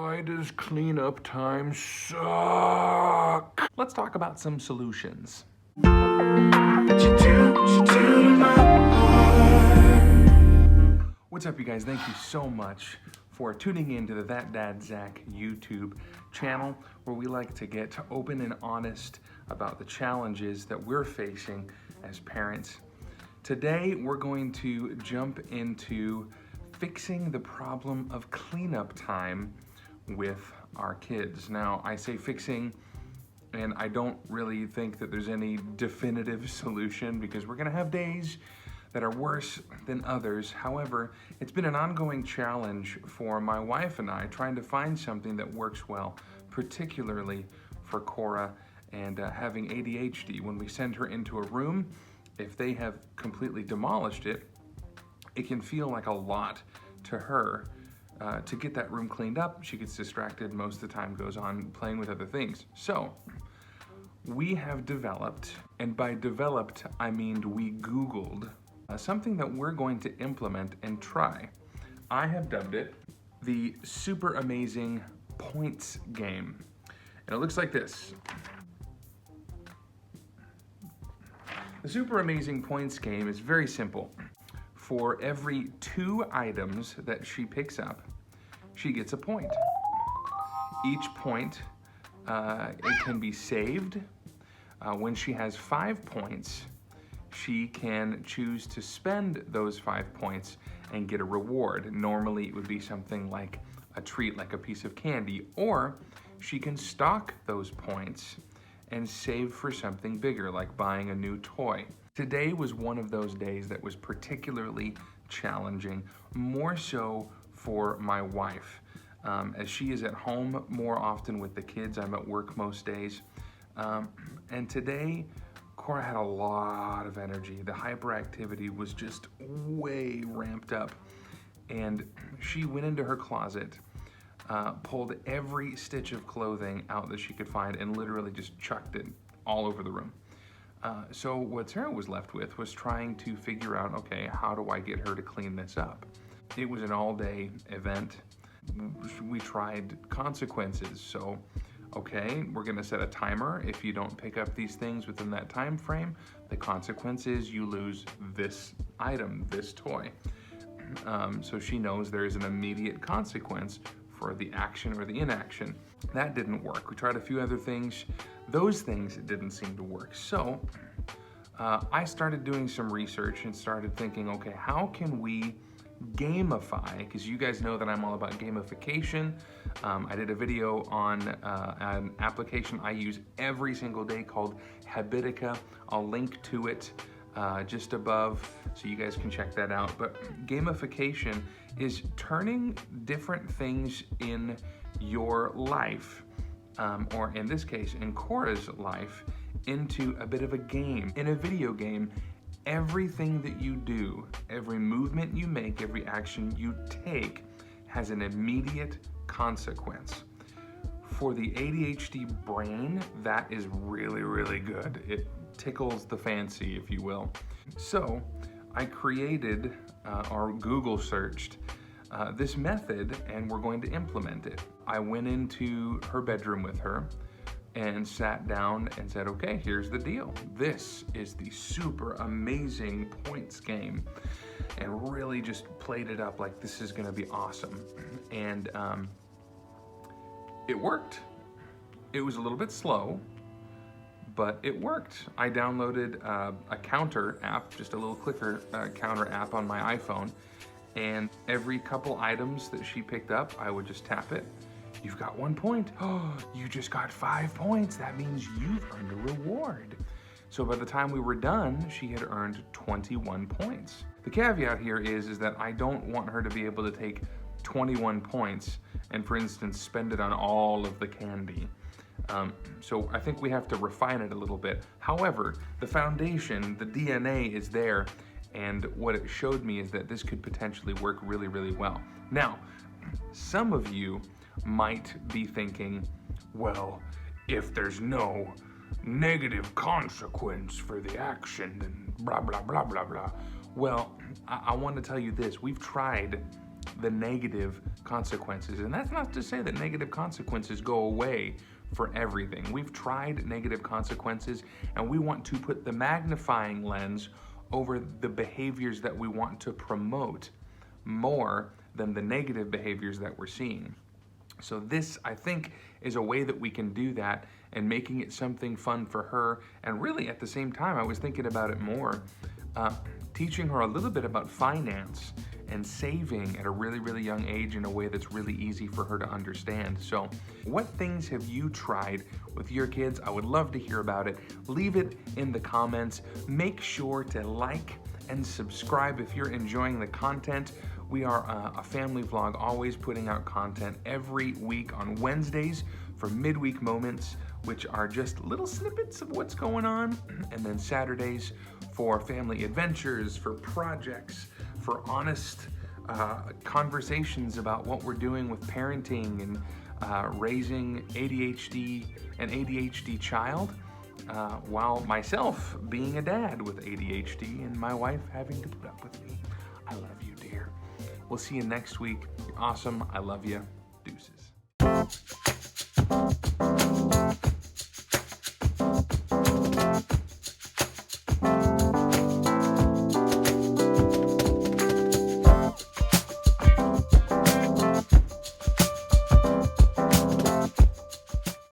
Why does cleanup time suck? Let's talk about some solutions. What's up, you guys? Thank you so much for tuning in to the That Dad Zach YouTube channel, where we like to get open and honest about the challenges that we're facing as parents. Today, we're going to jump into fixing the problem of cleanup time with our kids. Now, I say fixing, and I don't really think that there's any definitive solution, because we're gonna have days that are worse than others. However, it's been an ongoing challenge for my wife and I, trying to find something that works well, particularly for Cora and having ADHD. When we send her into a room, if they have completely demolished it, it can feel like a lot to her to get that room cleaned up. She gets distracted, most of the time goes on playing with other things. So we have developed, and by developed, I mean we Googled, something that we're going to implement and try. I have dubbed it the super amazing points game. And it looks like this. The super amazing points game is very simple. For every 2 items that she picks up, she gets a point. Each point, it can be saved. When she has 5 points, she can choose to spend those 5 points and get a reward. Normally it would be something like a treat, like a piece of candy, or she can stock those points and save for something bigger, like buying a new toy. Today was one of those days that was particularly challenging, more so for my wife. As she is at home more often with the kids, I'm at work most days. And today, Cora had a lot of energy. The hyperactivity was just way ramped up. And she went into her closet, pulled every stitch of clothing out that she could find, and literally just chucked it all over the room. So what Sarah was left with was trying to figure out, okay, how do I get her to clean this up? It was an all-day event. We tried consequences. So, okay, we're gonna set a timer. If you don't pick up these things within that time frame, the consequence is you lose this item, this toy. So she knows there is an immediate consequence for the action or the inaction. That didn't work. We tried a few other things. Those things didn't seem to work. So I started doing some research and started thinking, okay, how can we gamify? Because you guys know that I'm all about gamification. I did a video on an application I use every single day called Habitica. I'll link to it just above, so you guys can check that out. But gamification is turning different things in your life, or in this case, in Cora's life, into a bit of a game. In a video game, everything that you do, every movement you make, every action you take has an immediate consequence. For the ADHD brain, that is really, really good. It tickles the fancy, if you will. So I created, or Google searched, this method, and we're going to implement it. I went into her bedroom with her and sat down and said, okay, here's the deal. This is the super amazing points game, and really just played it up like this is gonna be awesome. And it worked. It was a little bit slow, but it worked. I downloaded a counter app, just a little clicker counter app on my iPhone, and every couple items that she picked up, I would just tap it. You've got 1 point. Oh, you just got 5 points. That means you've earned a reward. So by the time we were done, she had earned 21 points. The caveat here is that I don't want her to be able to take 21 points and, for instance, spend it on all of the candy. So I think we have to refine it a little bit. However, the foundation, the DNA is there, and what it showed me is that this could potentially work really, really well. Now, some of you might be thinking, well, if there's no negative consequence for the action, then blah, blah, blah, blah, blah. Well, I want to tell you this. We've tried the negative consequences. And that's not to say that negative consequences go away for everything. We've tried negative consequences, and we want to put the magnifying lens over the behaviors that we want to promote more than the negative behaviors that we're seeing. So this, I think, is a way that we can do that, and making it something fun for her. And really, at the same time, I was thinking about it more, teaching her a little bit about finance and saving at a really, really young age in a way that's really easy for her to understand. So what things have you tried with your kids? I would love to hear about it. Leave it in the comments. Make sure to like and subscribe if you're enjoying the content. We are a family vlog, always putting out content every week on Wednesdays for midweek moments, which are just little snippets of what's going on, and then Saturdays for family adventures, for projects, for honest conversations about what we're doing with parenting and raising an ADHD child, while myself being a dad with ADHD and my wife having to put up with me. I love you, dear. We'll see you next week. You're awesome. I love you. Deuces.